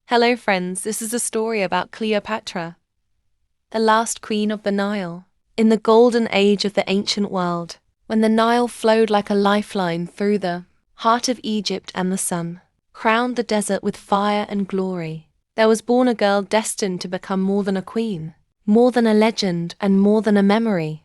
Hello friends, this is a story about Cleopatra, the last queen of the Nile. In the golden age of the ancient world, when the Nile flowed like a lifeline through the heart of Egypt and the sun crowned the desert with fire and glory, there was born a girl destined to become more than a queen, more than a legend and more than a memory.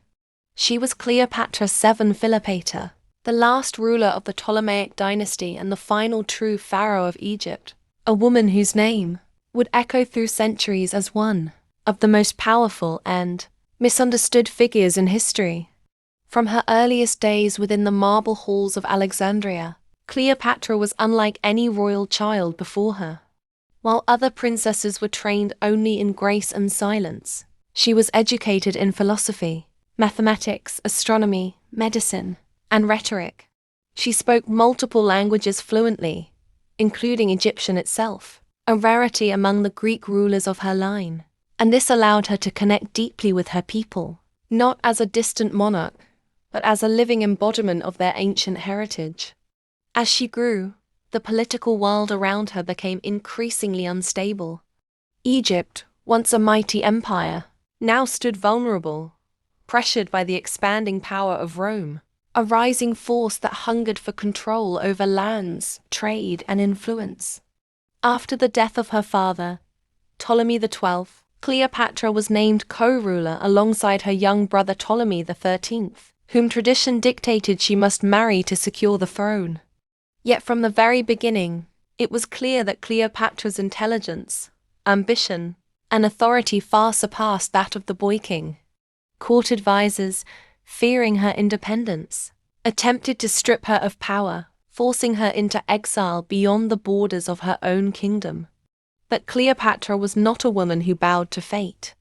She was Cleopatra VII Philippa, the last ruler of the Ptolemaic dynasty and the final true pharaoh of Egypt. A woman whose name would echo through centuries as one of the most powerful and misunderstood figures in history. From her earliest days within the marble halls of Alexandria, Cleopatra was unlike any royal child before her. While other princesses were trained only in grace and silence, she was educated in philosophy, mathematics, astronomy, medicine, and rhetoric. She spoke multiple languages fluently, including Egyptian itself, a rarity among the Greek rulers of her line, and this allowed her to connect deeply with her people, not as a distant monarch, but as a living embodiment of their ancient heritage. As she grew, the political world around her became increasingly unstable. Egypt, once a mighty empire, now stood vulnerable, pressured by the expanding power of Rome, a rising force that hungered for control over lands, trade, and influence. After the death of her father, Ptolemy XII, Cleopatra was named co-ruler alongside her young brother Ptolemy XIII, whom tradition dictated she must marry to secure the throne. Yet from the very beginning, it was clear that Cleopatra's intelligence, ambition, and authority far surpassed that of the boy king. Court advisors, fearing her independence, attempted to strip her of power, forcing her into exile beyond the borders of her own kingdom. But Cleopatra was not a woman who bowed to fate.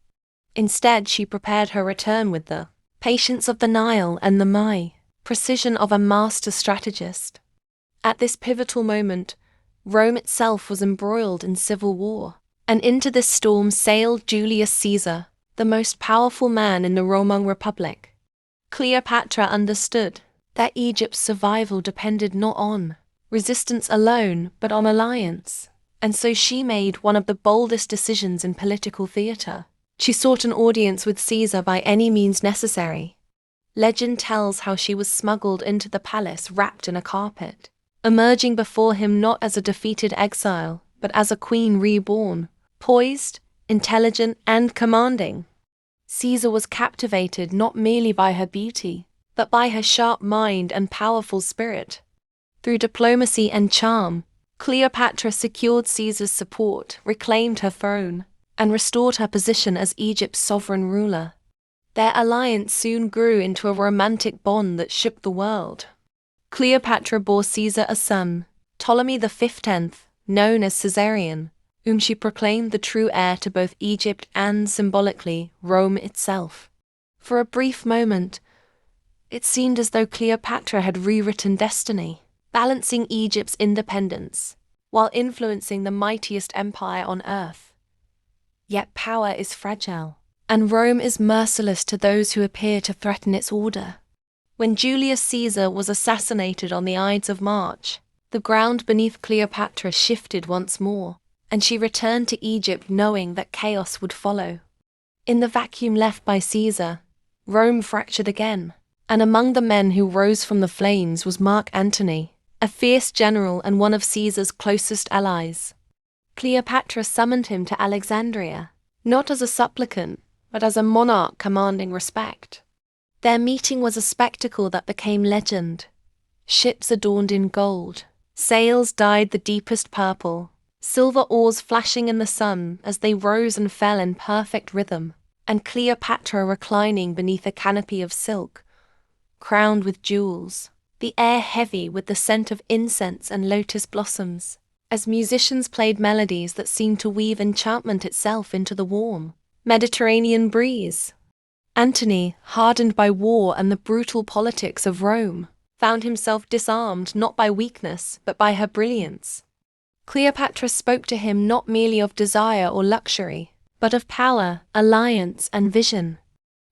Instead, she prepared her return with the patience of the Nile and the precision of a master strategist. At this pivotal moment, Rome itself was embroiled in civil war, and into this storm sailed Julius Caesar, the most powerful man in the Roman Republic. Cleopatra understood that Egypt's survival depended not on resistance alone, but on alliance, and so she made one of the boldest decisions in political theater. She sought an audience with Caesar by any means necessary. Legend tells how she was smuggled into the palace wrapped in a carpet, emerging before him not as a defeated exile, but as a queen reborn, poised, intelligent, and commanding. Caesar was captivated not merely by her beauty, but by her sharp mind and powerful spirit. Through diplomacy and charm, Cleopatra secured Caesar's support, reclaimed her throne, and restored her position as Egypt's sovereign ruler. Their alliance soon grew into a romantic bond that shook the world. Cleopatra bore Caesar a son, Ptolemy XV, known as Caesarion, whom she proclaimed the true heir to both Egypt and, symbolically, Rome itself. For a brief moment, it seemed as though Cleopatra had rewritten destiny, balancing Egypt's independence, while influencing the mightiest empire on earth. Yet power is fragile, and Rome is merciless to those who appear to threaten its order. When Julius Caesar was assassinated on the Ides of March, the ground beneath Cleopatra shifted once more, and she returned to Egypt knowing that chaos would follow. In the vacuum left by Caesar, Rome fractured again, and among the men who rose from the flames was Mark Antony, a fierce general and one of Caesar's closest allies. Cleopatra summoned him to Alexandria, not as a supplicant, but as a monarch commanding respect. Their meeting was a spectacle that became legend. Ships adorned in gold, sails dyed the deepest purple, silver oars flashing in the sun as they rose and fell in perfect rhythm, and Cleopatra reclining beneath a canopy of silk, crowned with jewels, the air heavy with the scent of incense and lotus blossoms, as musicians played melodies that seemed to weave enchantment itself into the warm Mediterranean breeze. Antony, hardened by war and the brutal politics of Rome, found himself disarmed not by weakness but by her brilliance. Cleopatra spoke to him not merely of desire or luxury, but of power, alliance, and vision.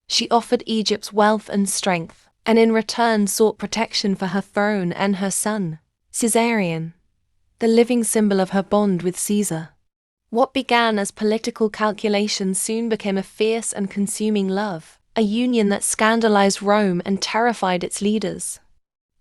She offered Egypt's wealth and strength, and in return sought protection for her throne and her son, Caesarion, the living symbol of her bond with Caesar. What began as political calculations soon became a fierce and consuming love, a union that scandalized Rome and terrified its leaders.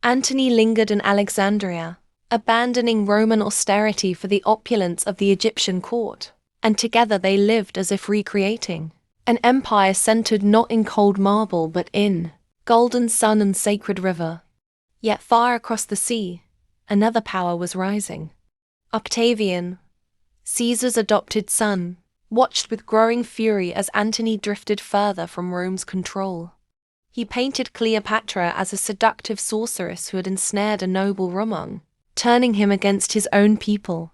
Antony lingered in Alexandria, abandoning Roman austerity for the opulence of the Egyptian court, and together they lived as if recreating an empire centered not in cold marble but in golden sun and sacred river. Yet far across the sea, another power was rising. Octavian, Caesar's adopted son, watched with growing fury as Antony drifted further from Rome's control. He painted Cleopatra as a seductive sorceress who had ensnared a noble Roman, turning him against his own people.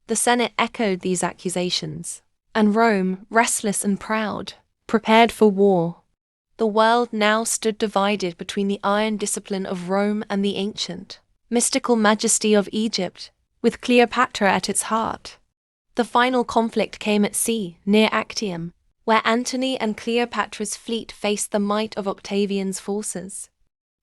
The Senate echoed these accusations, and Rome, restless and proud, prepared for war. The world now stood divided between the iron discipline of Rome and the ancient, mystical majesty of Egypt, with Cleopatra at its heart. The final conflict came at sea, near Actium, where Antony and Cleopatra's fleet faced the might of Octavian's forces.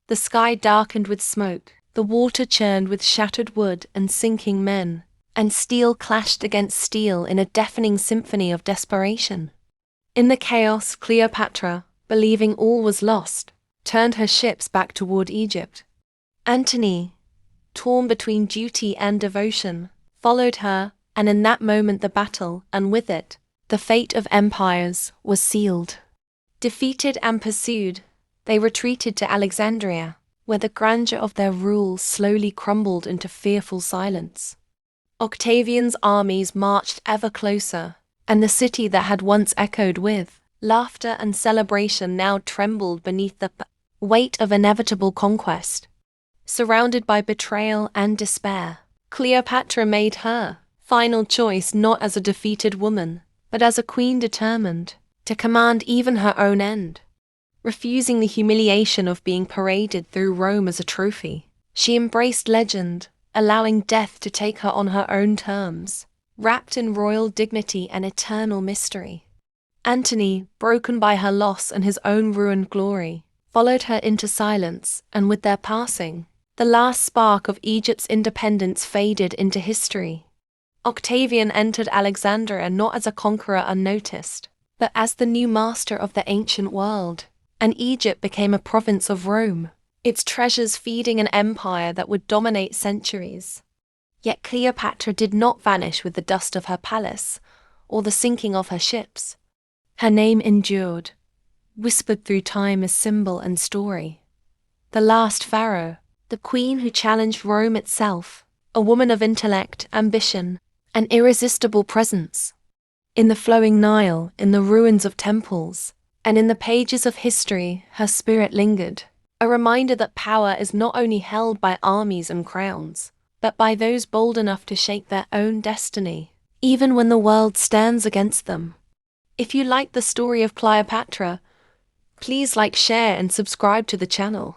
The sky darkened with smoke, the water churned with shattered wood and sinking men, and steel clashed against steel in a deafening symphony of desperation. In the chaos, Cleopatra, believing all was lost, turned her ships back toward Egypt. Antony, torn between duty and devotion, followed her, and in that moment the battle, and with it, the fate of empires, was sealed. Defeated and pursued, they retreated to Alexandria, where the grandeur of their rule slowly crumbled into fearful silence. Octavian's armies marched ever closer, and the city that had once echoed with laughter and celebration now trembled beneath the weight of inevitable conquest. Surrounded by betrayal and despair, Cleopatra made her final choice not as a defeated woman, but as a queen determined to command even her own end. Refusing the humiliation of being paraded through Rome as a trophy, she embraced legend, allowing death to take her on her own terms, wrapped in royal dignity and eternal mystery. Antony, broken by her loss and his own ruined glory, followed her into silence, and with their passing, the last spark of Egypt's independence faded into history. Octavian entered Alexandria not as a conqueror unnoticed, but as the new master of the ancient world, and Egypt became a province of Rome, its treasures feeding an empire that would dominate centuries. Yet Cleopatra did not vanish with the dust of her palace, or the sinking of her ships. Her name endured, whispered through time as symbol and story. The last pharaoh, the queen who challenged Rome itself, a woman of intellect, ambition, and irresistible presence. In the flowing Nile, in the ruins of temples, and in the pages of history, her spirit lingered, a reminder that power is not only held by armies and crowns, but by those bold enough to shape their own destiny, even when the world stands against them. If you like the story of Cleopatra, please like, share, and subscribe to the channel.